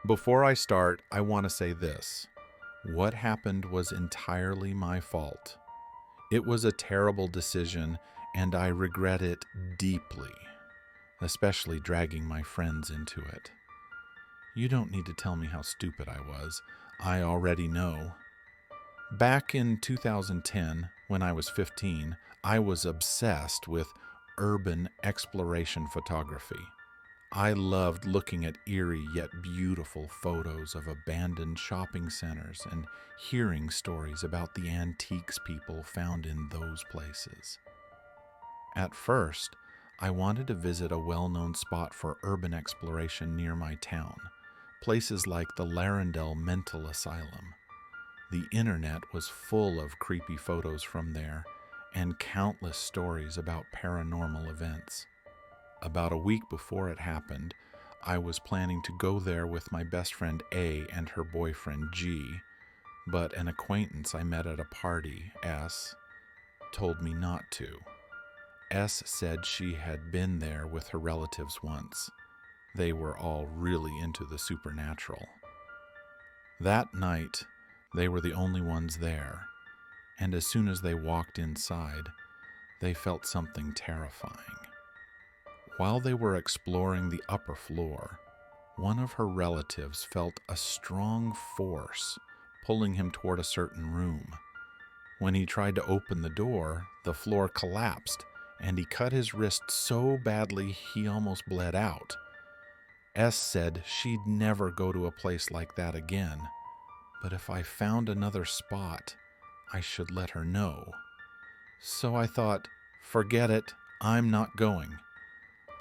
Before I start, I want to say this. What happened was entirely my fault. It was a terrible decision, and I regret it deeply, especially dragging my friends into it. You don't need to tell me how stupid I was. I already know. Back in 2010, when I was 15, I was obsessed with urban exploration photography. I loved looking at eerie yet beautiful photos of abandoned shopping centers and hearing stories about the antiques people found in those places. At first, I wanted to visit a well-known spot for urban exploration near my town, places like the Larendel Mental Asylum. The internet was full of creepy photos from there and countless stories about paranormal events. About a week before it happened, I was planning to go there with my best friend A and her boyfriend G, but an acquaintance I met at a party, S, told me not to. S said she had been there with her relatives once. They were all really into the supernatural. That night, they were the only ones there, and as soon as they walked inside, they felt something terrifying. While they were exploring the upper floor, one of her relatives felt a strong force pulling him toward a certain room. When he tried to open the door, the floor collapsed, and he cut his wrist so badly he almost bled out. S said she'd never go to a place like that again, but if I found another spot, I should let her know. So I thought, forget it, I'm not going.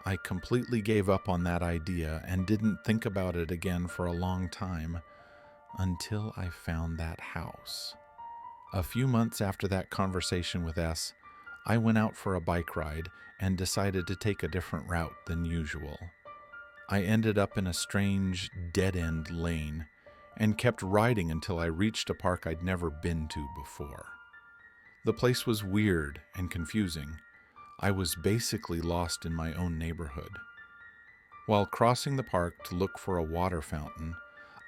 I completely gave up on that idea and didn't think about it again for a long time until I found that house. A few months after that conversation with S, I went out for a bike ride and decided to take a different route than usual. I ended up in a strange dead-end lane and kept riding until I reached a park I'd never been to before. The place was weird and confusing. I was basically lost in my own neighborhood. While crossing the park to look for a water fountain,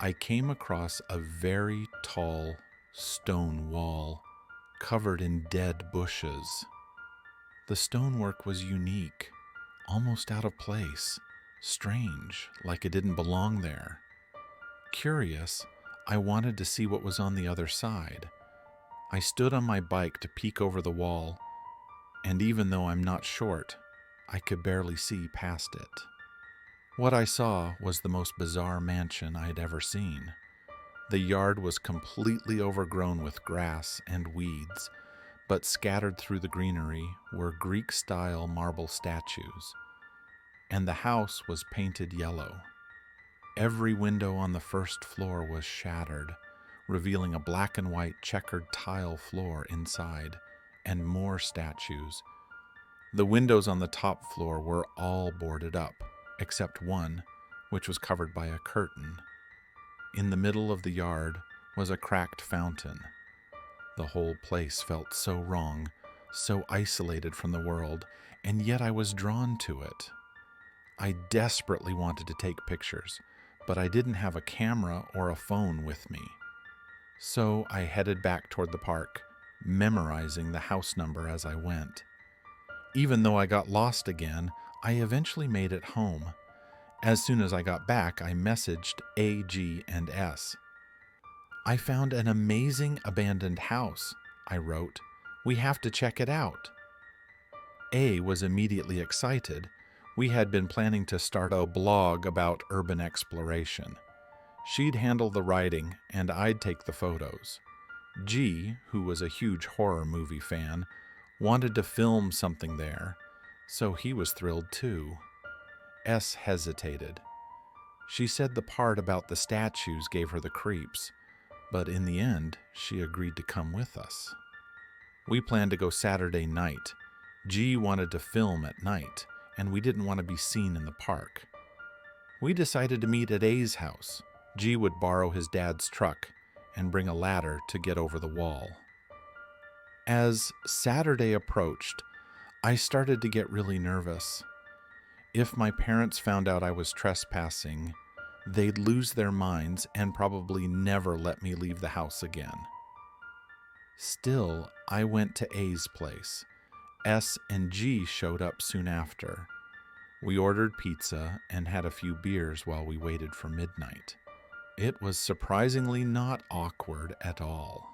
I came across a very tall stone wall covered in dead bushes. The stonework was unique, almost out of place, strange, like it didn't belong there. Curious, I wanted to see what was on the other side. I stood on my bike to peek over the wall, and even though I'm not short, I could barely see past it. What I saw was the most bizarre mansion I had ever seen. The yard was completely overgrown with grass and weeds, but scattered through the greenery were Greek-style marble statues, and the house was painted yellow. Every window on the first floor was shattered, revealing a black and white checkered tile floor inside, and more statues. The windows on the top floor were all boarded up, except one, which was covered by a curtain. In the middle of the yard was a cracked fountain. The whole place felt so wrong, so isolated from the world, and yet I was drawn to it. I desperately wanted to take pictures, but I didn't have a camera or a phone with me. So I headed back toward the park, memorizing the house number as I went. Even though I got lost again, I eventually made it home. As soon as I got back, I messaged A, G, and S. "I found an amazing abandoned house," I wrote. "We have to check it out." A was immediately excited. We had been planning to start a blog about urban exploration. She'd handle the writing, and I'd take the photos. G, who was a huge horror movie fan, wanted to film something there, so he was thrilled too. S hesitated. She said the part about the statues gave her the creeps, but in the end, she agreed to come with us. We planned to go Saturday night. G wanted to film at night, and we didn't want to be seen in the park. We decided to meet at A's house. G would borrow his dad's truck and bring a ladder to get over the wall. As Saturday approached, I started to get really nervous. If my parents found out I was trespassing, they'd lose their minds and probably never let me leave the house again. Still, I went to A's place. S and G showed up soon after. We ordered pizza and had a few beers while we waited for midnight. It was surprisingly not awkward at all.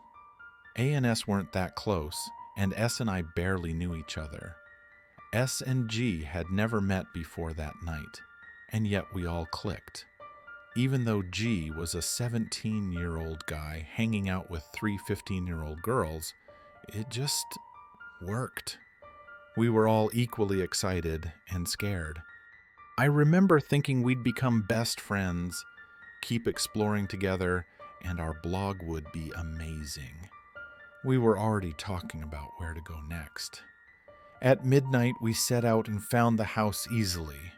A and S weren't that close, and S and I barely knew each other. S and G had never met before that night, and yet we all clicked. Even though G was a 17-year-old guy hanging out with 3 15-year-old girls, it just worked. We were all equally excited and scared. I remember thinking we'd become best friends, keep exploring together, and our blog would be amazing. We were already talking about where to go next. At midnight, we set out and found the house easily.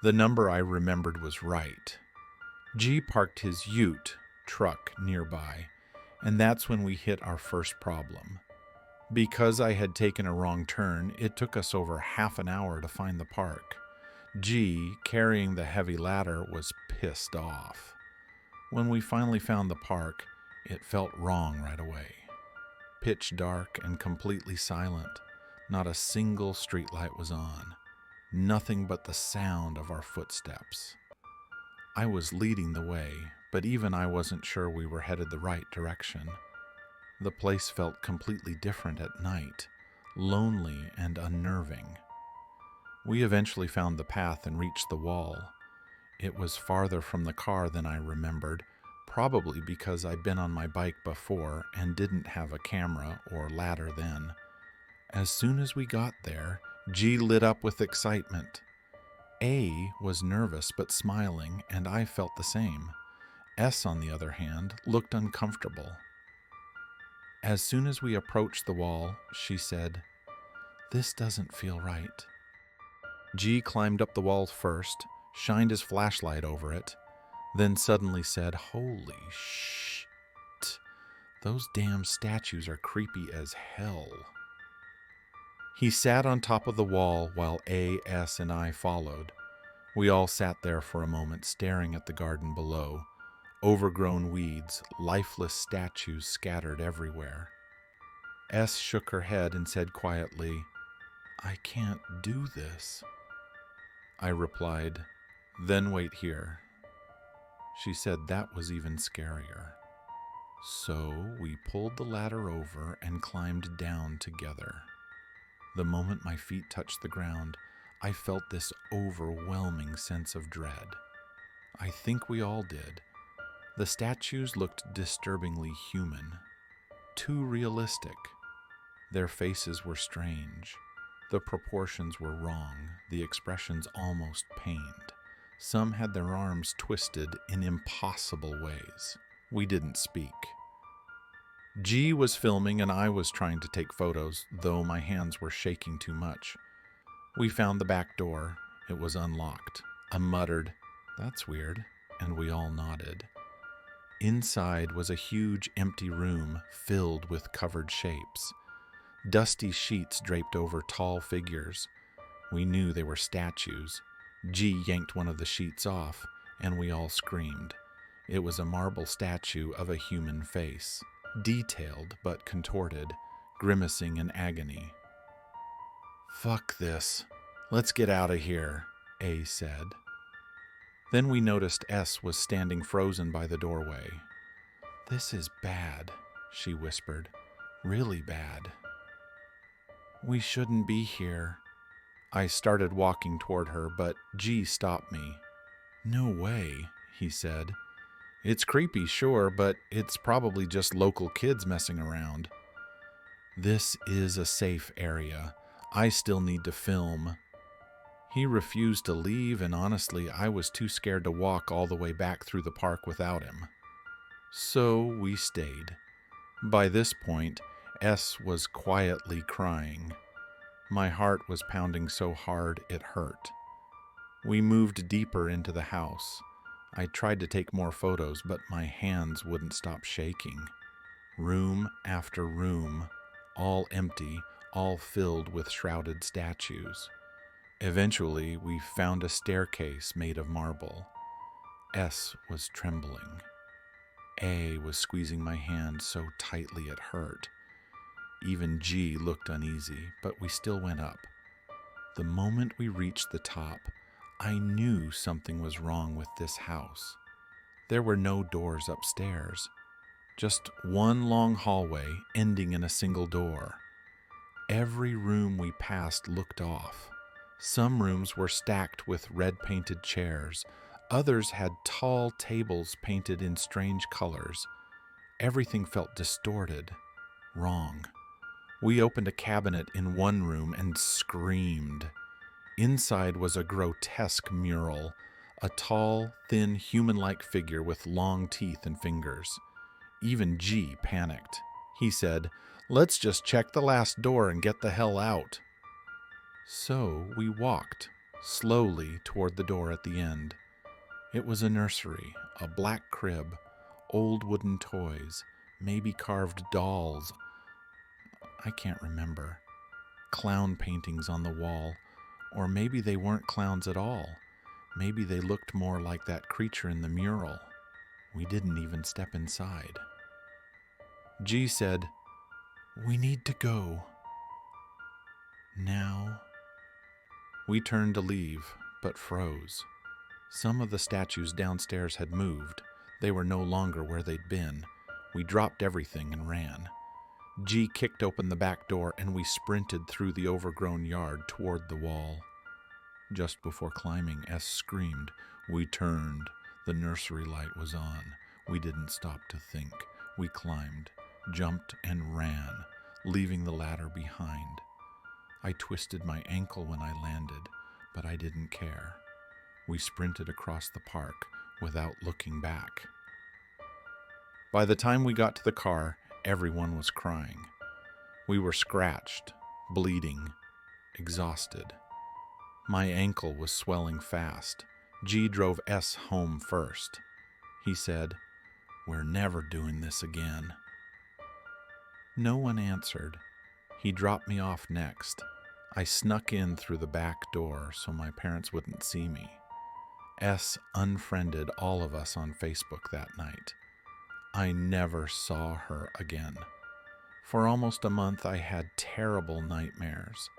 The number I remembered was right. G parked his ute truck nearby, and that's when we hit our first problem. Because I had taken a wrong turn, it took us over half an hour to find the park. G, carrying the heavy ladder, was pissed off. When we finally found the park, it felt wrong right away. Pitch dark and completely silent. Not a single streetlight was on. Nothing but the sound of our footsteps. I was leading the way, but even I wasn't sure we were headed the right direction. The place felt completely different at night, lonely and unnerving. We eventually found the path and reached the wall. It was farther from the car than I remembered, probably because I'd been on my bike before and didn't have a camera or ladder then. As soon as we got there, G lit up with excitement. A was nervous but smiling, and I felt the same. S, on the other hand, looked uncomfortable. As soon as we approached the wall, she said, "This doesn't feel right." G climbed up the wall first, shined his flashlight over it, then suddenly said, "Holy shit, those damn statues are creepy as hell." He sat on top of the wall while A, S, and I followed. We all sat there for a moment staring at the garden below. Overgrown weeds, lifeless statues scattered everywhere. S shook her head and said quietly, "I can't do this." I replied, "Then wait here." She said that was even scarier. So we pulled the ladder over and climbed down together. The moment my feet touched the ground, I felt this overwhelming sense of dread. I think we all did. The statues looked disturbingly human, too realistic. Their faces were strange. The proportions were wrong, the expressions almost pained. Some had their arms twisted in impossible ways. We didn't speak. G was filming and I was trying to take photos, though my hands were shaking too much. We found the back door. It was unlocked. I muttered, "That's weird," and we all nodded. Inside was a huge empty room filled with covered shapes. Dusty sheets draped over tall figures. We knew they were statues. G yanked one of the sheets off, and we all screamed. It was a marble statue of a human face, detailed but contorted, grimacing in agony. "Fuck this. Let's get out of here," A said. Then we noticed S was standing frozen by the doorway. "This is bad," she whispered. "Really bad. We shouldn't be here." I started walking toward her, but G stopped me. "No way," he said. "It's creepy, sure, but it's probably just local kids messing around." "This is a safe area. I still need to film." He refused to leave, and honestly, I was too scared to walk all the way back through the park without him. So we stayed. By this point, S was quietly crying. My heart was pounding so hard it hurt. We moved deeper into the house. I tried to take more photos, but my hands wouldn't stop shaking. Room after room, all empty, all filled with shrouded statues. Eventually, we found a staircase made of marble. S was trembling. A was squeezing my hand so tightly it hurt. Even G looked uneasy, but we still went up. The moment we reached the top, I knew something was wrong with this house. There were no doors upstairs, just one long hallway ending in a single door. Every room we passed looked off. Some rooms were stacked with red-painted chairs. Others had tall tables painted in strange colors. Everything felt distorted, wrong. We opened a cabinet in one room and screamed. Inside was a grotesque mural, a tall, thin, human-like figure with long teeth and fingers. Even G panicked. He said, "Let's just check the last door and get the hell out." So we walked slowly toward the door at the end. It was a nursery, a black crib, old wooden toys, maybe carved dolls. I can't remember. Clown paintings on the wall, or maybe they weren't clowns at all. Maybe they looked more like that creature in the mural. We didn't even step inside. G said, "We need to go. Now." We turned to leave, but froze. Some of the statues downstairs had moved. They were no longer where they'd been. We dropped everything and ran. G kicked open the back door and we sprinted through the overgrown yard toward the wall. Just before climbing, S screamed. We turned. The nursery light was on. We didn't stop to think. We climbed, jumped, and ran, leaving the ladder behind. I twisted my ankle when I landed, but I didn't care. We sprinted across the park without looking back. By the time we got to the car, everyone was crying. We were scratched, bleeding, exhausted. My ankle was swelling fast. G drove S home first. He said, "We're never doing this again." No one answered. He dropped me off next. I snuck in through the back door so my parents wouldn't see me. S unfriended all of us on Facebook that night. I never saw her again. For almost a month, I had terrible nightmares.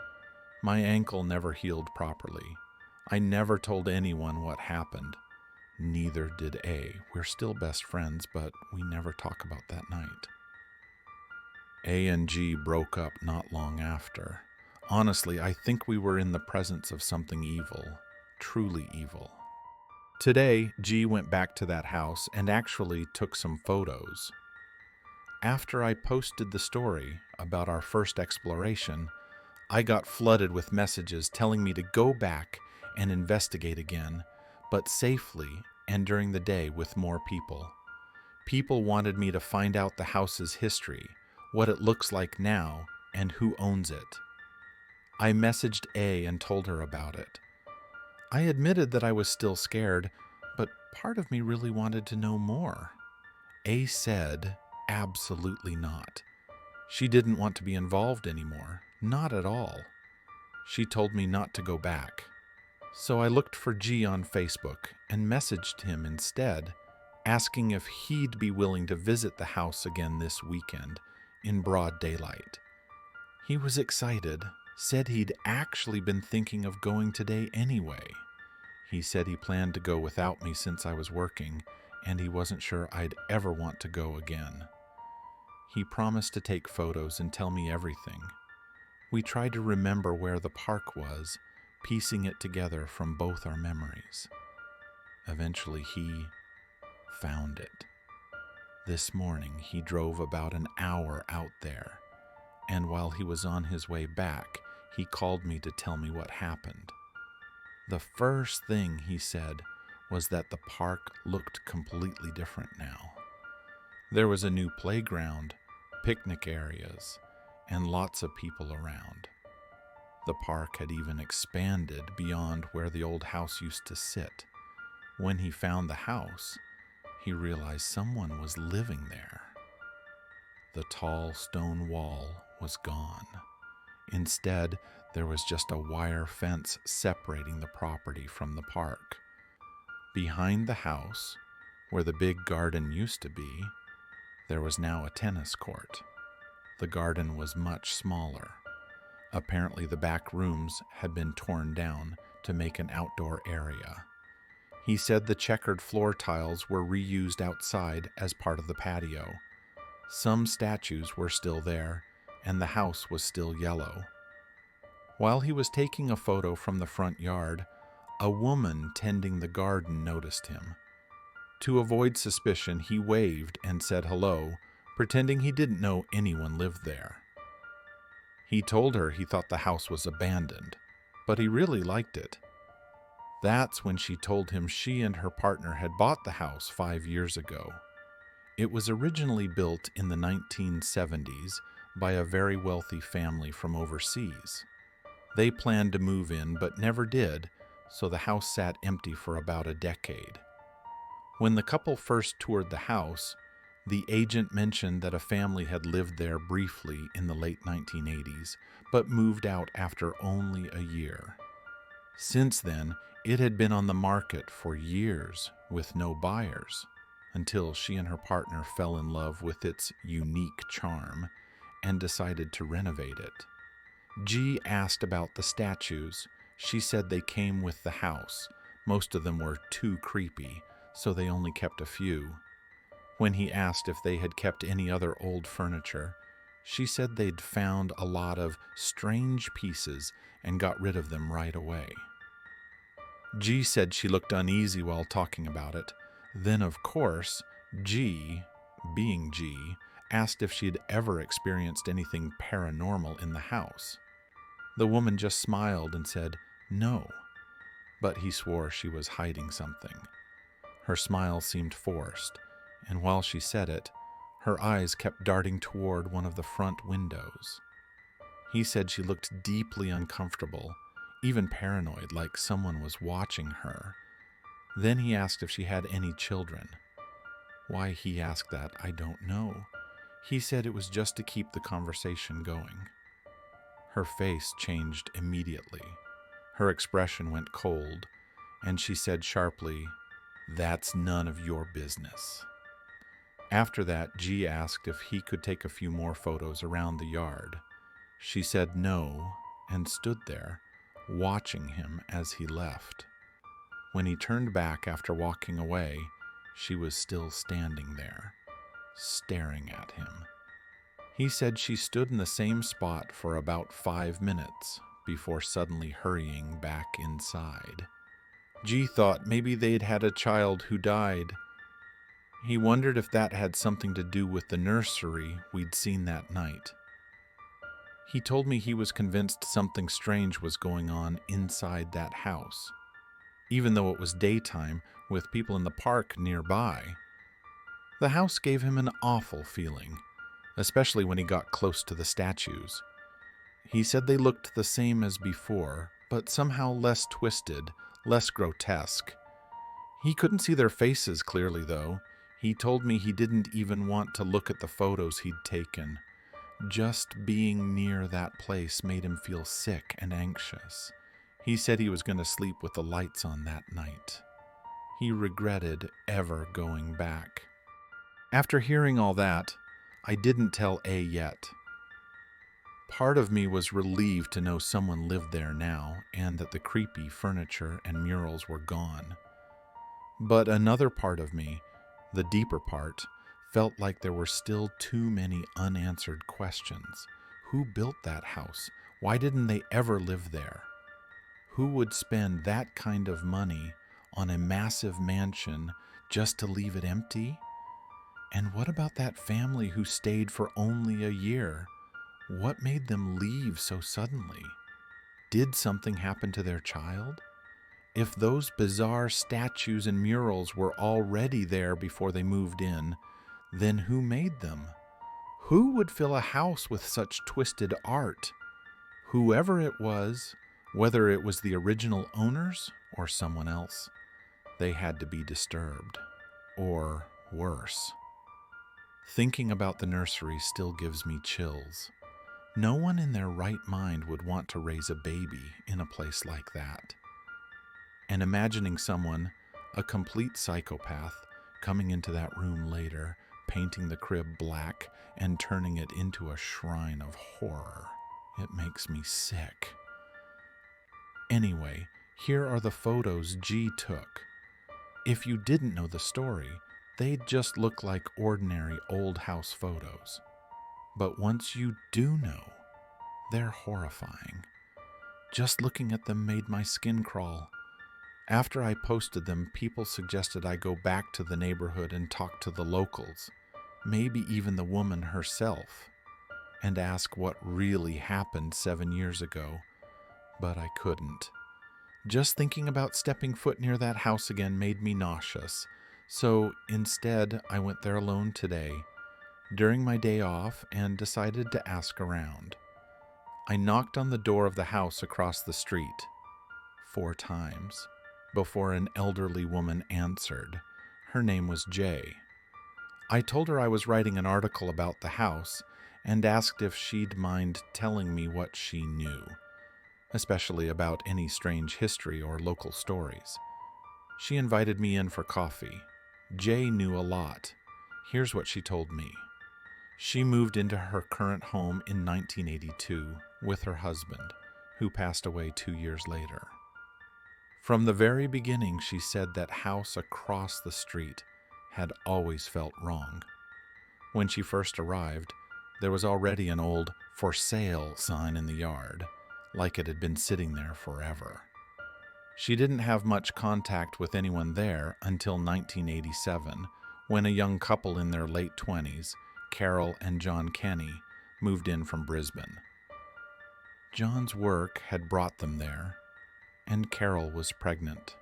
My ankle never healed properly. I never told anyone what happened. Neither did A. We're still best friends, but we never talk about that night. A and G broke up not long after. Honestly, I think we were in the presence of something evil, truly evil. Today, G went back to that house and actually took some photos. After I posted the story about our first exploration, I got flooded with messages telling me to go back and investigate again, but safely and during the day with more people. People wanted me to find out the house's history, what it looks like now, and who owns it. I messaged A and told her about it. I admitted that I was still scared, but part of me really wanted to know more. A said, absolutely not. She didn't want to be involved anymore, not at all. She told me not to go back. So I looked for G on Facebook and messaged him instead, asking if he'd be willing to visit the house again this weekend in broad daylight. He was excited, said he'd actually been thinking of going today anyway. He said he planned to go without me since I was working, and he wasn't sure I'd ever want to go again. He promised to take photos and tell me everything. We tried to remember where the park was, piecing it together from both our memories. Eventually he found it. This morning he drove about an hour out there, and while he was on his way back, he called me to tell me what happened. The first thing he said was that the park looked completely different now. There was a new playground, picnic areas, and lots of people around. The park had even expanded beyond where the old house used to sit. When he found the house, he realized someone was living there. The tall stone wall was gone. Instead, there was just a wire fence separating the property from the park. Behind the house, where the big garden used to be, there was now a tennis court. The garden was much smaller. Apparently, the back rooms had been torn down to make an outdoor area. He said the checkered floor tiles were reused outside as part of the patio. Some statues were still there, and the house was still yellow. While he was taking a photo from the front yard, a woman tending the garden noticed him. To avoid suspicion, he waved and said hello, pretending he didn't know anyone lived there. He told her he thought the house was abandoned, but he really liked it. That's when she told him she and her partner had bought the house 5 years ago. It was originally built in the 1970s by a very wealthy family from overseas. They planned to move in but never did, so the house sat empty for about a decade. When the couple first toured the house, the agent mentioned that a family had lived there briefly in the late 1980s, but moved out after only a year. Since then, it had been on the market for years with no buyers, until she and her partner fell in love with its unique charm and decided to renovate it. G asked about the statues. She said they came with the house. Most of them were too creepy, so they only kept a few. When he asked if they had kept any other old furniture, she said they'd found a lot of strange pieces and got rid of them right away. G said she looked uneasy while talking about it. Then, of course, G, being G, asked if she'd ever experienced anything paranormal in the house. The woman just smiled and said no, but he swore she was hiding something. Her smile seemed forced, and while she said it, her eyes kept darting toward one of the front windows. He said she looked deeply uncomfortable, even paranoid, like someone was watching her. Then he asked if she had any children. Why he asked that, I don't know. He said it was just to keep the conversation going. Her face changed immediately. Her expression went cold, and she said sharply, "That's none of your business." After that, G asked if he could take a few more photos around the yard. She said no, and stood there, watching him as he left. When he turned back after walking away, she was still standing there, staring at him. He said she stood in the same spot for about 5 minutes before suddenly hurrying back inside. G thought maybe they'd had a child who died. He wondered if that had something to do with the nursery we'd seen that night. He told me he was convinced something strange was going on inside that house, even though it was daytime with people in the park nearby. The house gave him an awful feeling, especially when he got close to the statues. He said they looked the same as before, but somehow less twisted, less grotesque. He couldn't see their faces clearly, though. He told me he didn't even want to look at the photos he'd taken. Just being near that place made him feel sick and anxious. He said he was going to sleep with the lights on that night. He regretted ever going back. After hearing all that, I didn't tell A yet. Part of me was relieved to know someone lived there now and that the creepy furniture and murals were gone. But another part of me, the deeper part, felt like there were still too many unanswered questions. Who built that house? Why didn't they ever live there? Who would spend that kind of money on a massive mansion just to leave it empty? And what about that family who stayed for only a year? What made them leave so suddenly? Did something happen to their child? If those bizarre statues and murals were already there before they moved in, then who made them? Who would fill a house with such twisted art? Whoever it was, whether it was the original owners or someone else, they had to be disturbed. Or worse. Thinking about the nursery still gives me chills. No one in their right mind would want to raise a baby in a place like that. And imagining someone, A complete psychopath coming into that room later, painting the crib black and turning it into a shrine of horror. It makes me sick. Anyway, here are the photos G took. If you didn't know the story, they'd just look like ordinary old house photos. But once you do know, they're horrifying. Just looking at them made my skin crawl. After I posted them, people suggested I go back to the neighborhood and talk to the locals, maybe even the woman herself, and ask what really happened 7 years ago, but I couldn't. Just thinking about stepping foot near that house again made me nauseous, so instead I went there alone today, during my day off, and decided to ask around. I knocked on the door of the house across the street 4 times before an elderly woman answered. Her name was Jay. I told her I was writing an article about the house and asked if she'd mind telling me what she knew, especially about any strange history or local stories. She invited me in for coffee. Jay knew a lot. Here's what she told me. She moved into her current home in 1982 with her husband, who passed away 2 years later. From the very beginning, she said that house across the street had always felt wrong. When she first arrived, there was already an old "for sale" sign in the yard, like it had been sitting there forever. She didn't have much contact with anyone there until 1987, when a young couple in their late 20s, Carol and John Kenny, moved in from Brisbane. John's work had brought them there, and Carol was pregnant.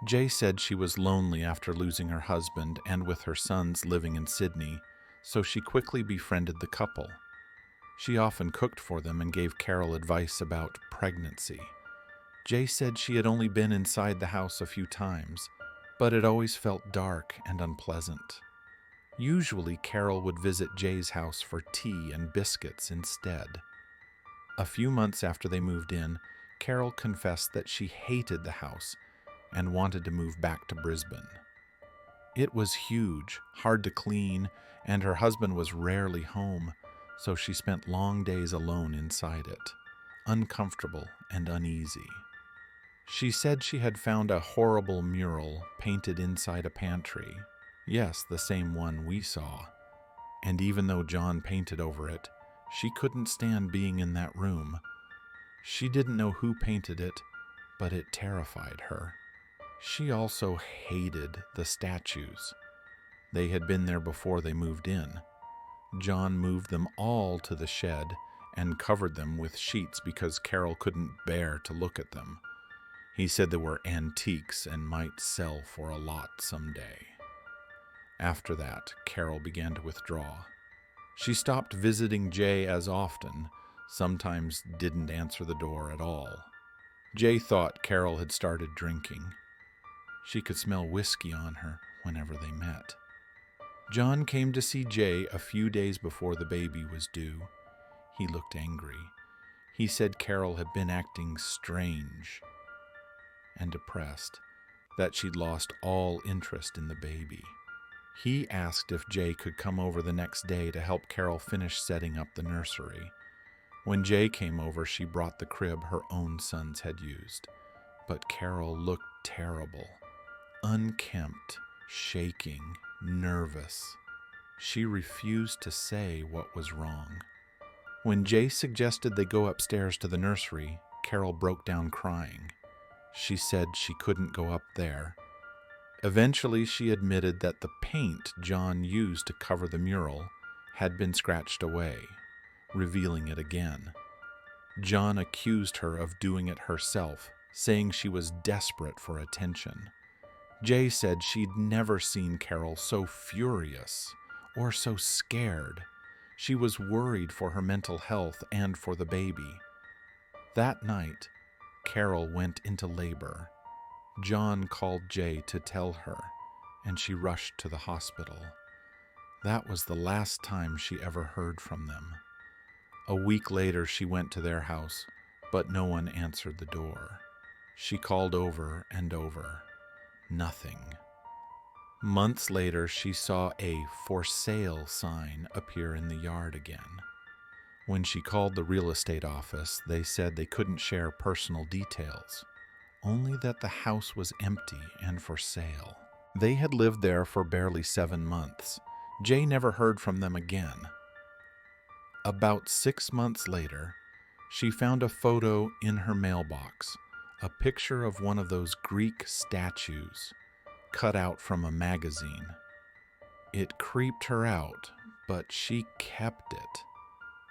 Jay said she was lonely after losing her husband and with her sons living in Sydney, so she quickly befriended the couple. She often cooked for them and gave Carol advice about pregnancy. Jay said she had only been inside the house a few times, but it always felt dark and unpleasant. Usually, Carol would visit Jay's house for tea and biscuits instead. A few months after they moved in, Carol confessed that she hated the house and wanted to move back to Brisbane. It was huge, hard to clean, and her husband was rarely home, so she spent long days alone inside it, uncomfortable and uneasy. She said she had found a horrible mural painted inside a pantry. Yes, the same one we saw. And even though John painted over it, she couldn't stand being in that room. She didn't know who painted it, but it terrified her. She also hated the statues. They had been there before they moved in. John moved them all to the shed and covered them with sheets because Carol couldn't bear to look at them. He said they were antiques and might sell for a lot someday. After that, Carol began to withdraw. She stopped visiting Jay as often, sometimes didn't answer the door at all. Jay thought Carol had started drinking. She could smell whiskey on her whenever they met. John came to see Jay a few days before the baby was due. He looked angry. He said Carol had been acting strange and depressed, that she'd lost all interest in the baby. He asked if Jay could come over the next day to help Carol finish setting up the nursery. When Jay came over, she brought the crib her own sons had used. But Carol looked terrible, unkempt, shaking, nervous. She refused to say what was wrong. When Jay suggested they go upstairs to the nursery, Carol broke down crying. She said she couldn't go up there. Eventually, she admitted that the paint John used to cover the mural had been scratched away, revealing it again. John accused her of doing it herself, saying she was desperate for attention. Jay said she'd never seen Carol so furious or so scared. She was worried for her mental health and for the baby. That night, Carol went into labor. John called Jay to tell her, and she rushed to the hospital. That was the last time she ever heard from them. A week later, she went to their house, but no one answered the door. She called over and over. Nothing. Months later, she saw a "for sale" sign appear in the yard again. When she called the real estate office, they said they couldn't share personal details, only that the house was empty and for sale. They had lived there for barely 7 months. Jay never heard from them again. About 6 months later, she found a photo in her mailbox, a picture of one of those Greek statues cut out from a magazine. It creeped her out, but she kept it.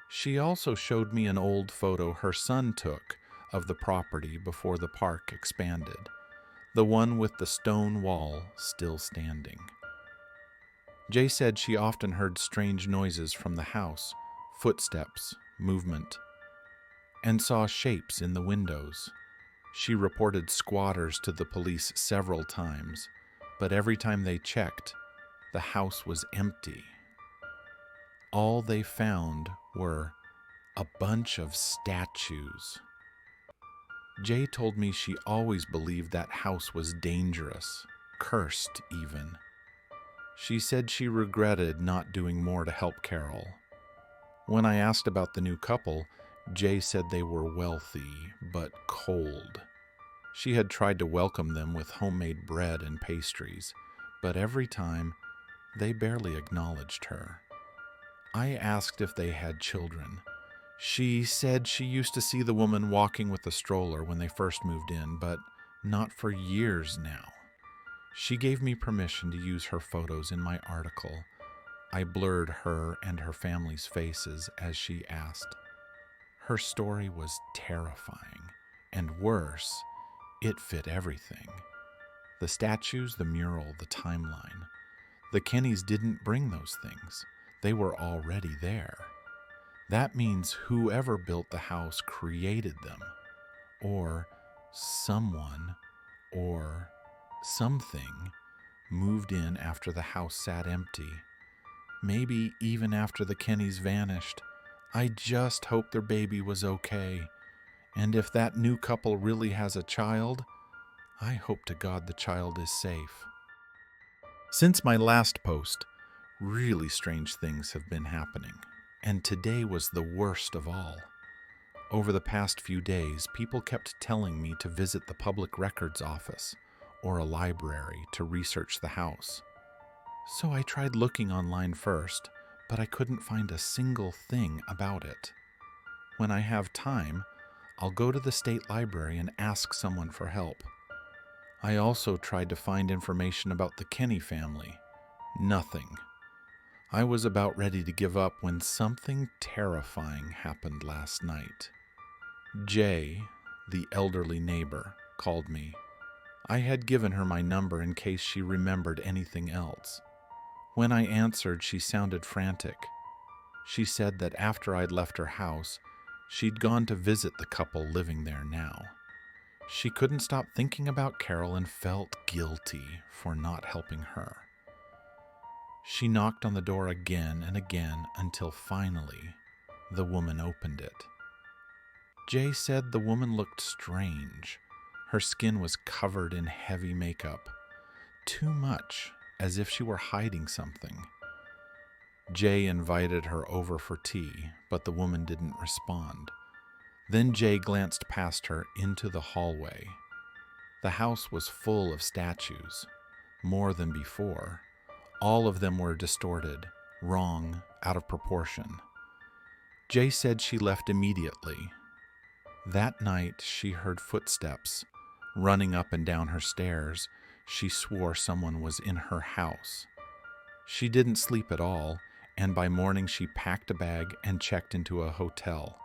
She also showed me an old photo her son took of the property before the park expanded, the one with the stone wall still standing. Jay said she often heard strange noises from the house, footsteps, movement, and saw shapes in the windows. She reported squatters to the police several times, but every time they checked, the house was empty. All they found were a bunch of statues. Jay told me she always believed that house was dangerous, cursed even. She said she regretted not doing more to help Carol. When I asked about the new couple, Jay said they were wealthy but cold. She had tried to welcome them with homemade bread and pastries, but every time they barely acknowledged her. I asked if they had children. She said she used to see the woman walking with a stroller when they first moved in, but not for years now. She gave me permission to use her photos in my article. I blurred her and her family's faces as she asked. Her story was terrifying, and worse, it fit everything. The statues, the mural, the timeline. The Kennys didn't bring those things. They were already there. That means whoever built the house created them, or someone, or something moved in after the house sat empty. Maybe even after the Kennys vanished. I just hope their baby was okay. And if that new couple really has a child, I hope to God the child is safe. Since my last post, really strange things have been happening, and today was the worst of all. Over the past few days, people kept telling me to visit the public records office or a library to research the house. So I tried looking online first, but I couldn't find a single thing about it. When I have time, I'll go to the state library and ask someone for help. I also tried to find information about the Kenny family. Nothing. I was about ready to give up when something terrifying happened last night. Jay, the elderly neighbor, called me. I had given her my number in case she remembered anything else. When I answered, she sounded frantic. She said that after I'd left her house, she'd gone to visit the couple living there now. She couldn't stop thinking about Carol and felt guilty for not helping her. She knocked on the door again and again until finally the woman opened it. Jay said the woman looked strange. Her skin was covered in heavy makeup. Too much, as if she were hiding something. Jay invited her over for tea, but the woman didn't respond. Then Jay glanced past her into the hallway. The house was full of statues, more than before. All of them were distorted, wrong, out of proportion. Jay said she left immediately. That night, she heard footsteps running up and down her stairs. She swore someone was in her house. She didn't sleep at all, and by morning she packed a bag and checked into a hotel.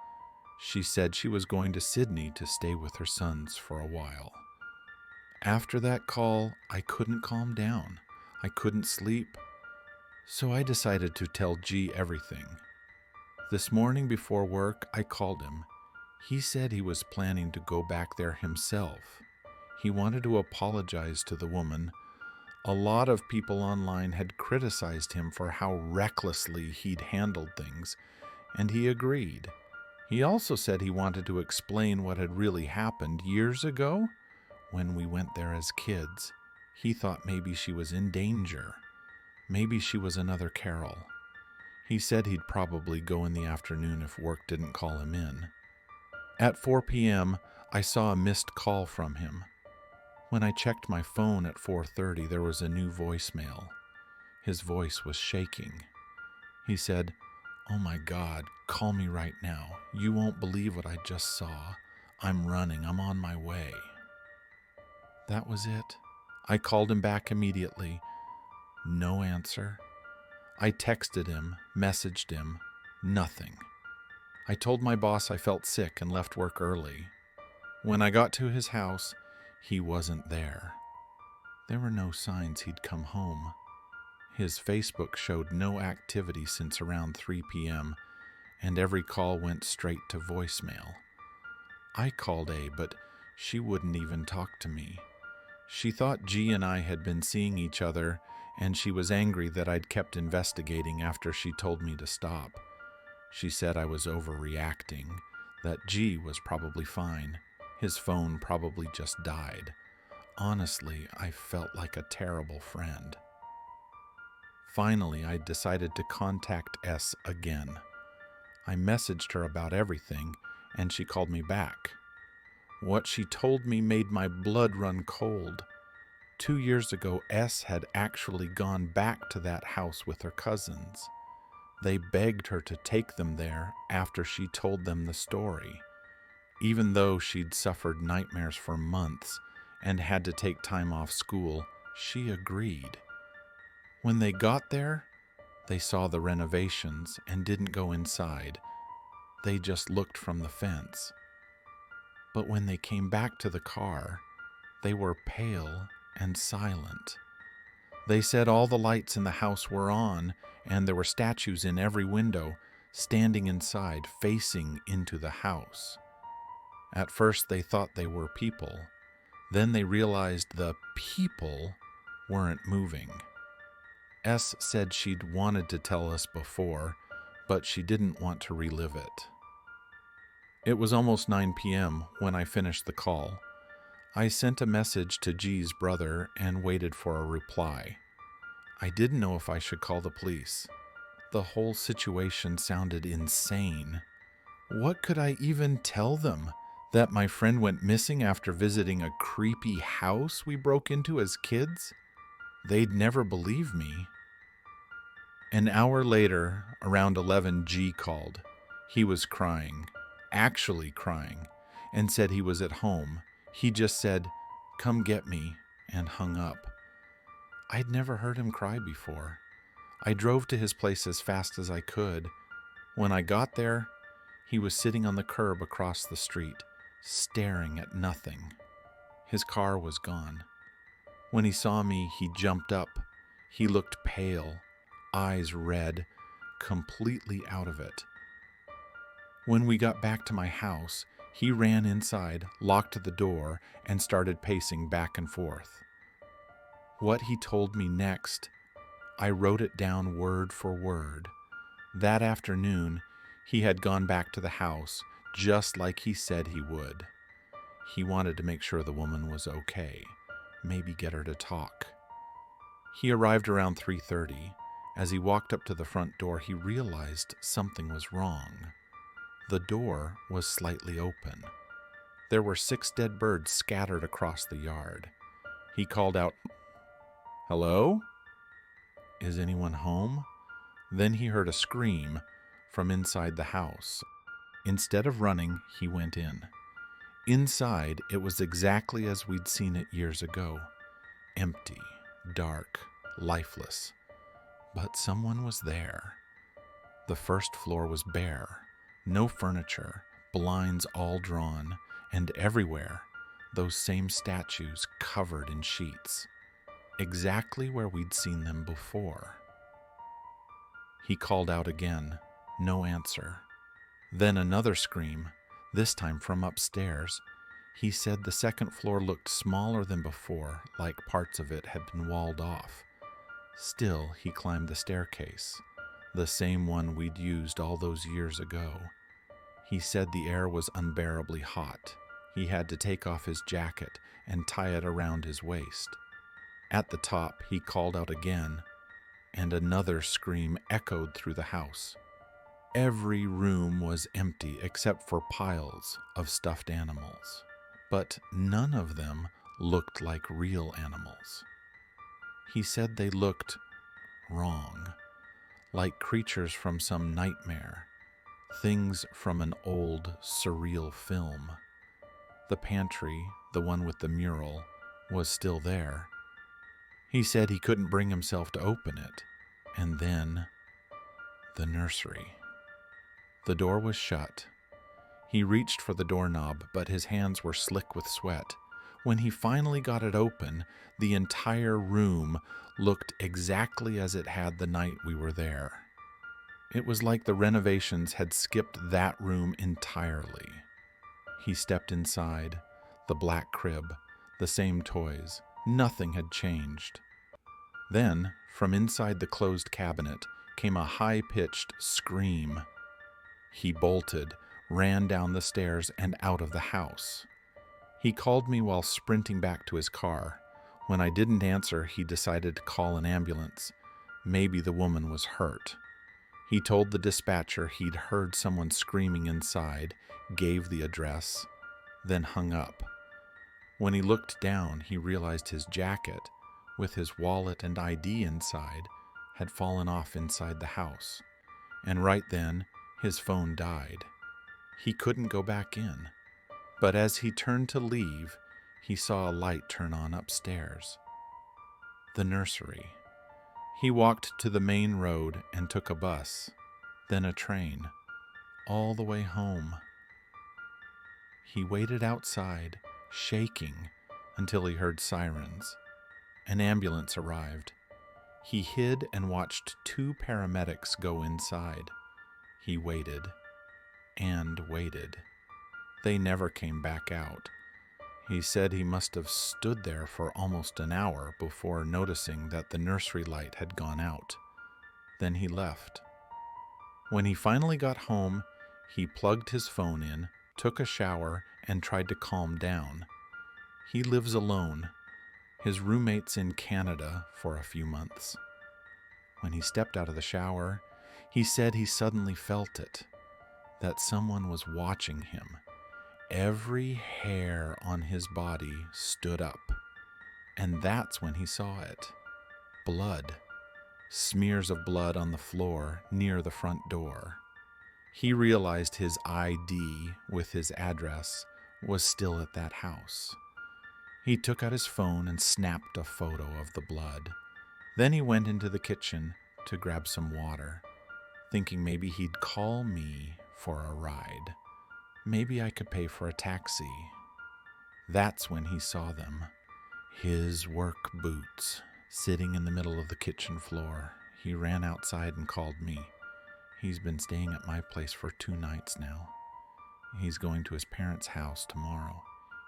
She said she was going to Sydney to stay with her sons for a while. After that call, I couldn't calm down. I couldn't sleep. So I decided to tell G everything. This morning before work, I called him. He said he was planning to go back there himself. He wanted to apologize to the woman. A lot of people online had criticized him for how recklessly he'd handled things, and he agreed. He also said he wanted to explain what had really happened years ago when we went there as kids He thought maybe she was in danger. Maybe she was another Carol. He said he'd probably go in the afternoon if work didn't call him in. At 4 p.m., I saw a missed call from him. When I checked my phone at 4:30, there was a new voicemail. His voice was shaking. He said, "Oh my God, call me right now. You won't believe what I just saw. I'm running. I'm on my way." That was it. I called him back immediately. No answer. I texted him, messaged him, nothing. I told my boss I felt sick and left work early. When I got to his house, he wasn't there. There were no signs he'd come home. His Facebook showed no activity since around 3 p.m., and every call went straight to voicemail. I called A, but she wouldn't even talk to me. She thought G and I had been seeing each other, and she was angry that I'd kept investigating after she told me to stop. She said I was overreacting, that G was probably fine. His phone probably just died. Honestly, I felt like a terrible friend. Finally, I decided to contact S again. I messaged her about everything, and she called me back. What she told me made my blood run cold. 2 years ago, S had actually gone back to that house with her cousins. They begged her to take them there after she told them the story. Even though she'd suffered nightmares for months and had to take time off school, she agreed. When they got there, they saw the renovations and didn't go inside. They just looked from the fence. But when they came back to the car, they were pale and silent. They said all the lights in the house were on, and there were statues in every window, standing inside, facing into the house. At first, they thought they were people. Then they realized the people weren't moving. S said she'd wanted to tell us before, but she didn't want to relive it. It was almost 9 p.m. when I finished the call. I sent a message to G's brother and waited for a reply. I didn't know if I should call the police. The whole situation sounded insane. What could I even tell them? That my friend went missing after visiting a creepy house we broke into as kids? They'd never believe me. An hour later, around 11, G called. He was crying, actually crying, and said he was at home. He just said, "Come get me," and hung up. I'd never heard him cry before. I drove to his place as fast as I could. When I got there, he was sitting on the curb across the street, staring at nothing. His car was gone. When he saw me, he jumped up. He looked pale, eyes red, completely out of it. When we got back to my house, he ran inside, locked the door, and started pacing back and forth. What he told me next, I wrote it down word for word. That afternoon, he had gone back to the house, just like he said he would. He wanted to make sure the woman was okay, maybe get her to talk. He arrived around 3:30. As he walked up to the front door, he realized something was wrong. The door was slightly open. There were 6 dead birds scattered across the yard. He called out, "Hello? Is anyone home?" Then he heard a scream from inside the house. Instead of running, he went in. Inside, it was exactly as we'd seen it years ago. Empty, dark, lifeless. But someone was there. The first floor was bare. No furniture, blinds all drawn, and everywhere, those same statues covered in sheets. Exactly where we'd seen them before. He called out again. No answer. Then another scream, this time from upstairs. He said the second floor looked smaller than before, like parts of it had been walled off. Still, he climbed the staircase, the same one we'd used all those years ago. He said the air was unbearably hot. He had to take off his jacket and tie it around his waist. At the top, he called out again, and another scream echoed through the house. Every room was empty except for piles of stuffed animals, but none of them looked like real animals. He said they looked wrong, like creatures from some nightmare, things from an old, surreal film. The pantry, the one with the mural, was still there. He said he couldn't bring himself to open it. And then, the nursery. The door was shut. He reached for the doorknob, but his hands were slick with sweat. When he finally got it open, the entire room looked exactly as it had the night we were there. It was like the renovations had skipped that room entirely. He stepped inside, the black crib, the same toys. Nothing had changed. Then, from inside the closed cabinet, came a high-pitched scream. He bolted, ran down the stairs and out of the house. He called me while sprinting back to his car. When I didn't answer, he decided to call an ambulance. Maybe the woman was hurt. He told the dispatcher he'd heard someone screaming inside, gave the address, then hung up. When he looked down, he realized his jacket, with his wallet and ID inside, had fallen off inside the house. And right then, his phone died. He couldn't go back in. But as he turned to leave, he saw a light turn on upstairs. The nursery. He walked to the main road and took a bus, then a train, all the way home. He waited outside, shaking, until he heard sirens. An ambulance arrived. He hid and watched 2 paramedics go inside. He waited and waited. They never came back out. He said he must have stood there for almost an hour before noticing that the nursery light had gone out. Then he left. When he finally got home, he plugged his phone in, took a shower, and tried to calm down. He lives alone. His roommate's in Canada for a few months. When he stepped out of the shower, he said he suddenly felt it, that someone was watching him. Every hair on his body stood up, and that's when he saw it. Blood. Smears of blood on the floor near the front door. He realized his ID with his address was still at that house. He took out his phone and snapped a photo of the blood. Then he went into the kitchen to grab some water, thinking maybe he'd call me for a ride. Maybe I could pay for a taxi. That's when he saw them. His work boots, sitting in the middle of the kitchen floor. He ran outside and called me. He's been staying at my place for 2 nights now. He's going to his parents' house tomorrow.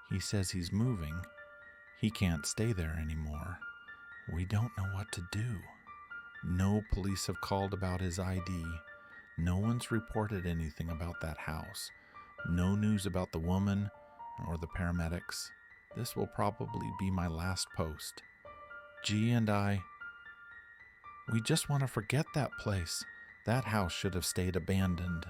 He says he's moving. He can't stay there anymore. We don't know what to do. No police have called about his ID. No one's reported anything about that house. No news about the woman or the paramedics. This will probably be my last post. G and I, we just want to forget that place. That house should have stayed abandoned.